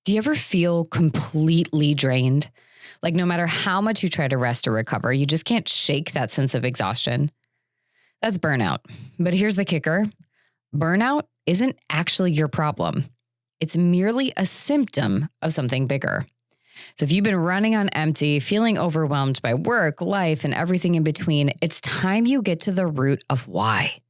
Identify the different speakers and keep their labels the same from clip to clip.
Speaker 1: Do you ever feel completely drained? Like no matter how much you try to rest or recover, you just can't shake that sense of exhaustion. That's burnout. But here's the kicker. Burnout isn't actually your problem. It's merely a symptom of something bigger. So if you've been running on empty, feeling overwhelmed by work, life, and everything in between, it's time you get to the root of why.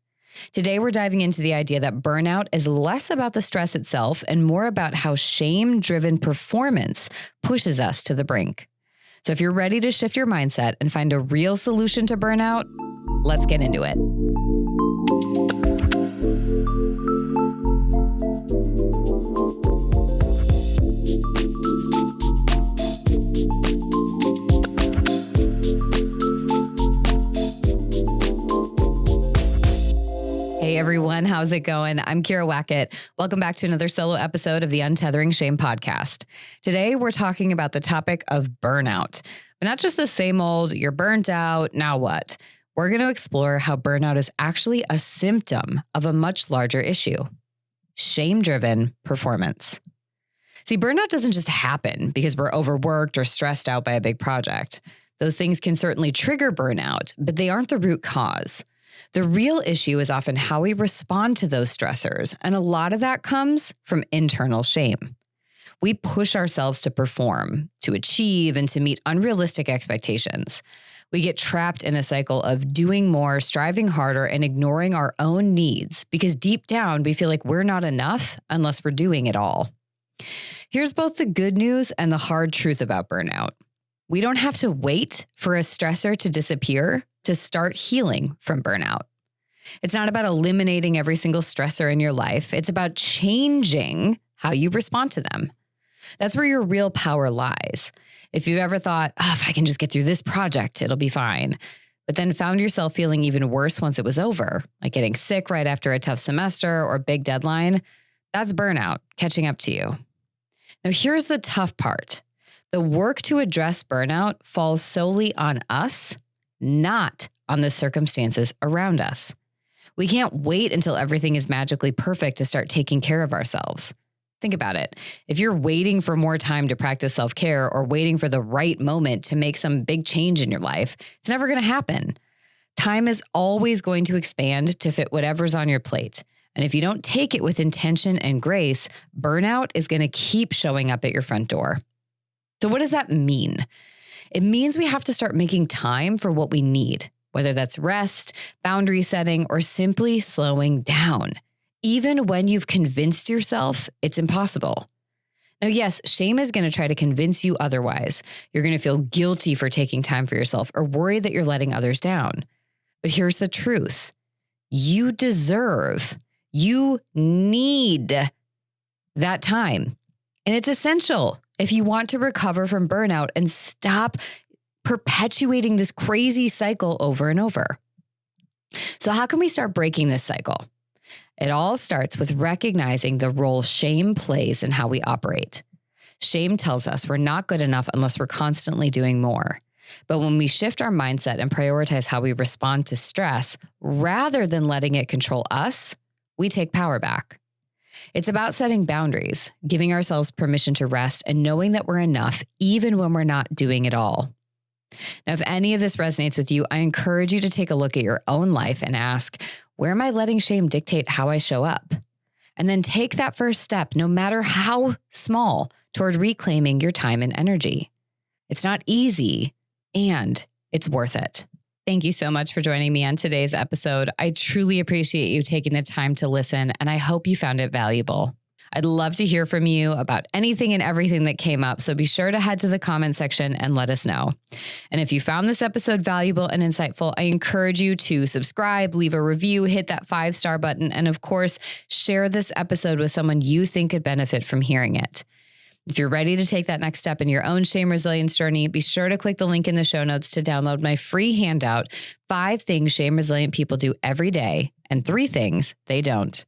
Speaker 1: Today, we're diving into the idea that burnout is less about the stress itself and more about how shame-driven performance pushes us to the brink. So if you're ready to shift your mindset and find a real solution to burnout, let's get into it. Hey everyone, how's it going? I'm Kyira Wackett. Welcome back to another solo episode of the Untethering Shame podcast. Today, we're talking about the topic of burnout, but not just the same old, you're burnt out, now what? We're going to explore how burnout is actually a symptom of a much larger issue, shame-driven performance. See, burnout doesn't just happen because we're overworked or stressed out by a big project. Those things can certainly trigger burnout, but they aren't the root cause. The real issue is often how we respond to those stressors, and a lot of that comes from internal shame. We push ourselves to perform, to achieve, and to meet unrealistic expectations. We get trapped in a cycle of doing more, striving harder, and ignoring our own needs because deep down we feel like we're not enough unless we're doing it all. Here's both the good news and the hard truth about burnout. We don't have to wait for a stressor to disappear to start healing from burnout. It's not about eliminating every single stressor in your life. It's about changing how you respond to them. That's where your real power lies. If you've ever thought, if I can just get through this project, it'll be fine, but then found yourself feeling even worse once it was over, like getting sick right after a tough semester or big deadline, that's burnout catching up to you. Now, here's the tough part. The work to address burnout falls solely on us, not on the circumstances around us. We can't wait until everything is magically perfect to start taking care of ourselves. Think about it. If you're waiting for more time to practice self-care or waiting for the right moment to make some big change in your life, it's never going to happen. Time is always going to expand to fit whatever's on your plate. And if you don't take it with intention and grace, burnout is going to keep showing up at your front door. So what does that mean? It means we have to start making time for what we need, whether that's rest, boundary setting, or simply slowing down, even when you've convinced yourself it's impossible. Now, yes, shame is going to try to convince you otherwise. You're going to feel guilty for taking time for yourself or worry that you're letting others down. But here's the truth. You deserve, you need that time. And it's essential if you want to recover from burnout and stop perpetuating this crazy cycle over and over. So how can we start breaking this cycle? It all starts with recognizing the role shame plays in how we operate. Shame tells us we're not good enough unless we're constantly doing more. But when we shift our mindset and prioritize how we respond to stress, rather than letting it control us, we take power back. It's about setting boundaries, giving ourselves permission to rest, and knowing that we're enough even when we're not doing it all. Now, if any of this resonates with you, I encourage you to take a look at your own life and ask, where am I letting shame dictate how I show up? And then take that first step, no matter how small, toward reclaiming your time and energy. It's not easy, and it's worth it. Thank you so much for joining me on today's episode. I truly appreciate you taking the time to listen, and I hope you found it valuable. I'd love to hear from you about anything and everything that came up, so be sure to head to the comment section and let us know. And if you found this episode valuable and insightful, I encourage you to subscribe, leave a review, hit that 5-star button, and of course, share this episode with someone you think could benefit from hearing it. If you're ready to take that next step in your own shame resilience journey, be sure to click the link in the show notes to download my free handout, 5 things shame resilient people do every day and 3 things they don't.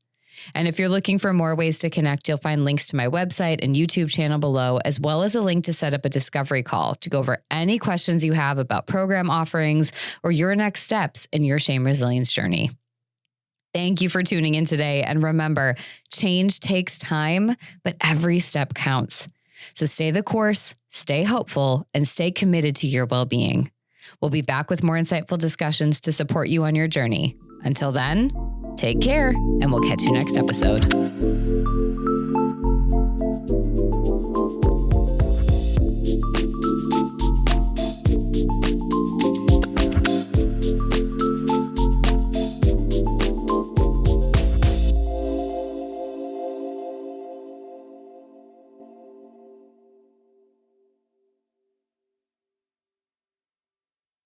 Speaker 1: And if you're looking for more ways to connect, you'll find links to my website and YouTube channel below, as well as a link to set up a discovery call to go over any questions you have about program offerings or your next steps in your shame resilience journey. Thank you for tuning in today. And remember, change takes time, but every step counts. So stay the course, stay hopeful, and stay committed to your well-being. We'll be back with more insightful discussions to support you on your journey. Until then, take care, and we'll catch you next episode.